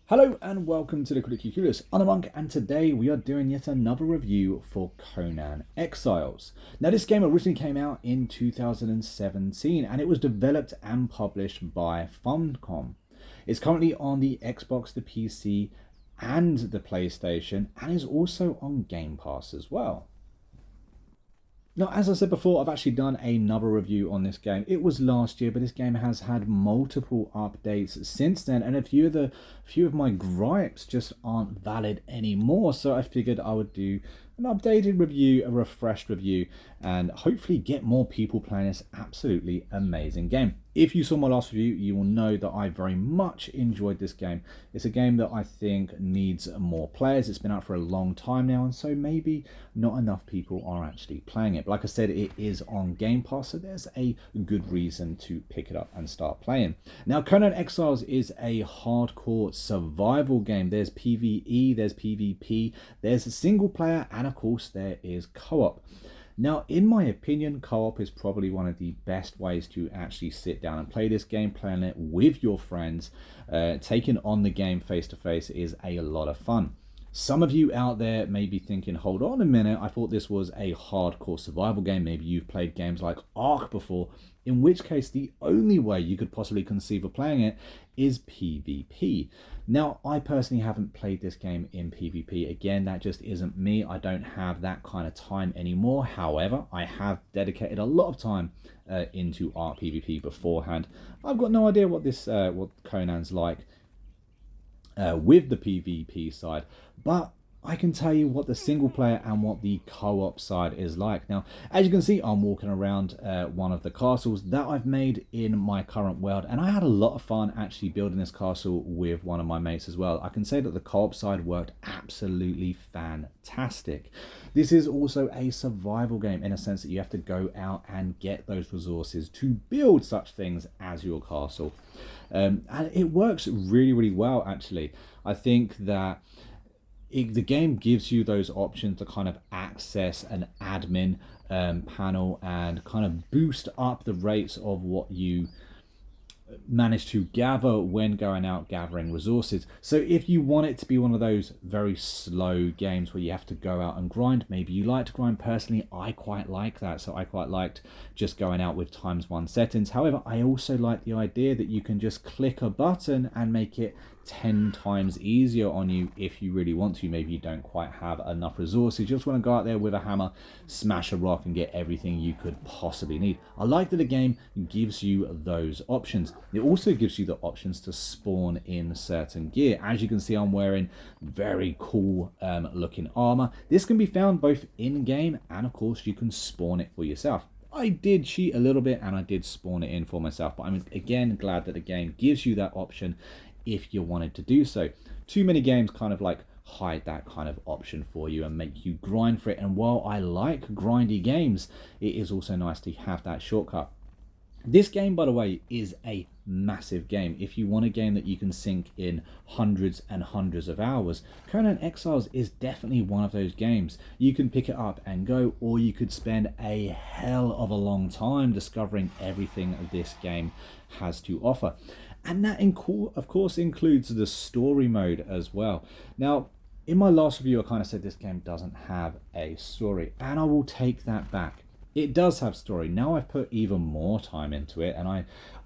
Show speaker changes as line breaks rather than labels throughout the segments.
Hello and welcome to the Critically Clueless. I'm the Monk, and today we are doing yet another review for Conan Exiles. Now, this game originally came out in 2017 and it was developed and published by Funcom. It's currently on the Xbox, the PC, and the PlayStation, and is also on Game Pass as well. Now, as I said before, I've actually done another review on this game. It was last year, but this game has had multiple updates since then, and a few of my gripes just aren't valid anymore. So I figured I would do an updated review, a refreshed review, and hopefully get more people playing this absolutely amazing game. If you saw my last review, you will know that I very much enjoyed this game. It's a game that I think needs more players. It's been out for a long time now, and so maybe not enough people are actually playing it. But like I said, it is on Game Pass, so there's a good reason to pick it up and start playing. Now, Conan Exiles is a hardcore survival game. There's PvE, there's PvP, there's a single player, and of course there is co-op. Now, in my opinion, co-op is probably one of the best ways to actually sit down and play this game. Playing it with your friends, taking on the game face to face is a lot of fun. Some of you out there may be thinking, hold on a minute, I thought this was a hardcore survival game. Maybe you've played games like Ark before, in which case the only way you could possibly conceive of playing it is PvP. Now, I personally haven't played this game in PvP. Again, that just isn't me. I don't have that kind of time anymore. However, I have dedicated a lot of time into Ark PvP beforehand. I've got no idea what Conan's like with the PvP side, but I can tell you what the single player and what the co-op side is like. Now, as you can see, I'm walking around one of the castles that I've made in my current world, and I had a lot of fun actually building this castle with one of my mates as well. I can say that the co-op side worked absolutely fantastic. This is also a survival game in a sense that you have to go out and get those resources to build such things as your castle. And it works really, really well, actually. I think that the game gives you those options to kind of access an admin panel and kind of boost up the rates of what you manage to gather when going out gathering resources. So if you want it to be one of those very slow games where you have to go out and grind, maybe you like to grind. Personally, I quite like that, so I quite liked just going out with ×1 settings. However, I also like the idea that you can just click a button and make it 10 times easier on you if you really want to. Maybe you don't quite have enough resources, you just want to go out there with a hammer, smash a rock, and get everything you could possibly need. I like that the game gives you those options. It also gives you the options to spawn in certain gear. As you can see, I'm wearing very cool looking armor. This can be found both in game, and of course you can spawn it for yourself. I did cheat a little bit and I did spawn it in for myself, but I'm again glad that the game gives you that option if you wanted to do so. Too many games kind of like hide that kind of option for you and make you grind for it, and while I like grindy games, it is also nice to have that shortcut. This game, by the way, is a massive game. If you want a game that you can sink in hundreds and hundreds of hours, Conan Exiles is definitely one of those games. You can pick it up and go, or you could spend a hell of a long time discovering everything this game has to offer. And that, of course, includes the story mode as well. Now, in my last review, I kind of said this game doesn't have a story, and I will take that back. It does have story. Now I've put even more time into it, and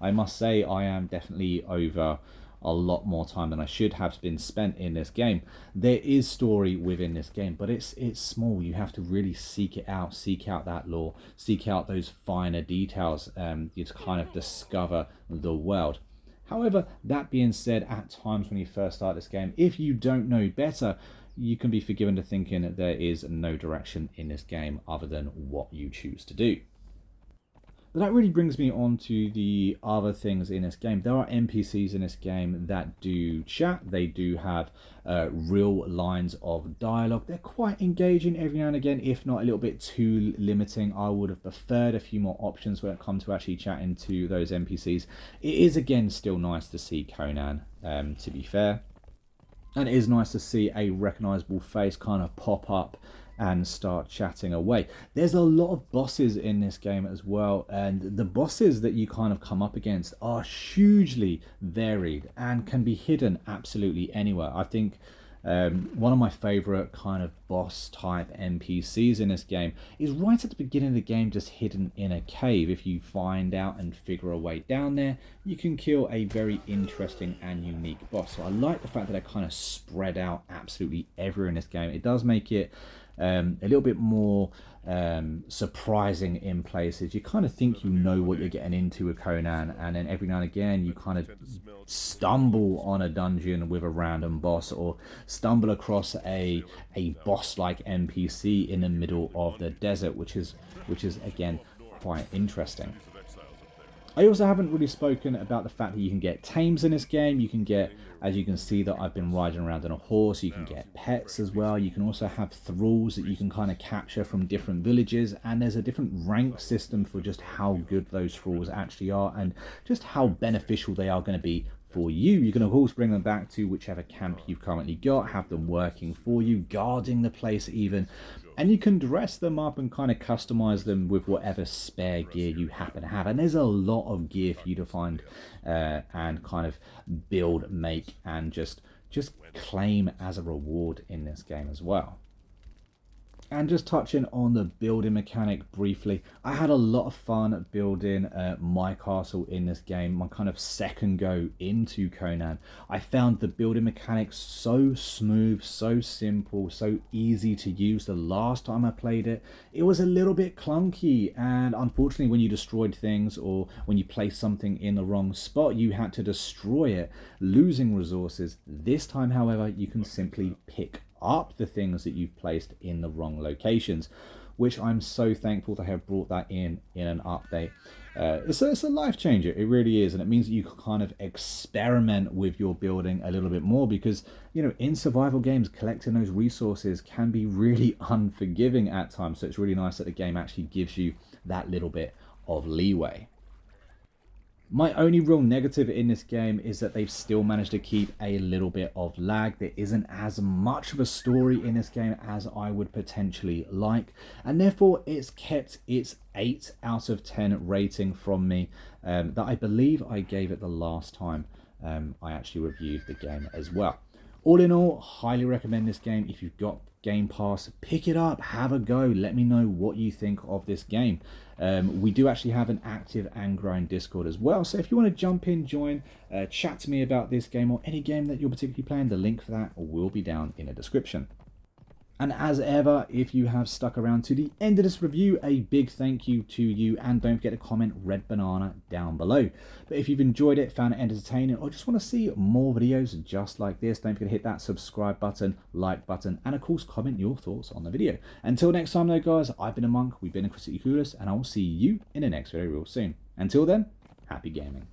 I must say I am definitely over a lot more time than I should have been spent in this game. There is story within this game, but it's small. You have to really seek it out, seek out that lore, seek out those finer details to kind of discover the world. However, that being said, at times when you first start this game, if you don't know better, you can be forgiven to thinking that there is no direction in this game other than what you choose to do. But that really brings me on to the other things in this game. There are NPCs in this game that do chat. They do have real lines of dialogue. They're quite engaging every now and again, if not a little bit too limiting. I would have preferred a few more options when it comes to actually chatting to those NPCs. It is, again, still nice to see Conan, to be fair. And it is nice to see a recognisable face kind of pop up and start chatting away. There's a lot of bosses in this game as well, and the bosses that you kind of come up against are hugely varied and can be hidden absolutely anywhere. I think one of my favorite kind of boss type NPCs in this game is right at the beginning of the game, just hidden in a cave. If you find out and figure a way down there, you can kill a very interesting and unique boss. So I like the fact that they're kind of spread out absolutely everywhere in this game. It does make it a little bit more surprising in places. You kind of think you know what you're getting into with Conan, and then every now and again you kind of stumble on a dungeon with a random boss, or stumble across a boss like NPC in the middle of the desert, which is again quite interesting. I also haven't really spoken about the fact that you can get tames in this game. You can get, as you can see, that I've been riding around on a horse. You can get pets as well. You can also have thralls that you can kind of capture from different villages. And there's a different rank system for just how good those thralls actually are and just how beneficial they are going to be for you. You can of course bring them back to whichever camp you've currently got, have them working for you, guarding the place even, and you can dress them up and kind of customize them with whatever spare gear you happen to have. And there's a lot of gear for you to find and kind of build, make, and just claim as a reward in this game as well. And just touching on the building mechanic briefly, I had a lot of fun building my castle in this game, my kind of second go into Conan. I found the building mechanics so smooth, so simple, so easy to use. The last time I played it, it was a little bit clunky, and unfortunately when you destroyed things or when you placed something in the wrong spot, you had to destroy it, losing resources. This time, however, you can simply pick up the things that you've placed in the wrong locations, which I'm so thankful to have brought that in an update. It's a life changer, it really is, and it means that you can kind of experiment with your building a little bit more, because you know, in survival games, collecting those resources can be really unforgiving at times. So it's really nice that the game actually gives you that little bit of leeway. My only real negative in this game is that they've still managed to keep a little bit of lag. There isn't as much of a story in this game as I would potentially like, and therefore it's kept its 8 out of 10 rating from me that I believe I gave it the last time I actually reviewed the game as well. All in all, highly recommend this game. If you've got Game Pass, pick it up, have a go, let me know what you think of this game. We do actually have an active and growing Discord as well, so if you want to jump in, join, chat to me about this game or any game that you're particularly playing, the link for that will be down in the description. And as ever, if you have stuck around to the end of this review, a big thank you to you, and don't forget to comment red banana down below. But if you've enjoyed it, found it entertaining, or just want to see more videos just like this, don't forget to hit that subscribe button, like button, and of course comment your thoughts on the video. Until next time though guys, I've been a Monk, we've been a Critically Clueless, and I will see you in the next video real soon. Until then, happy gaming.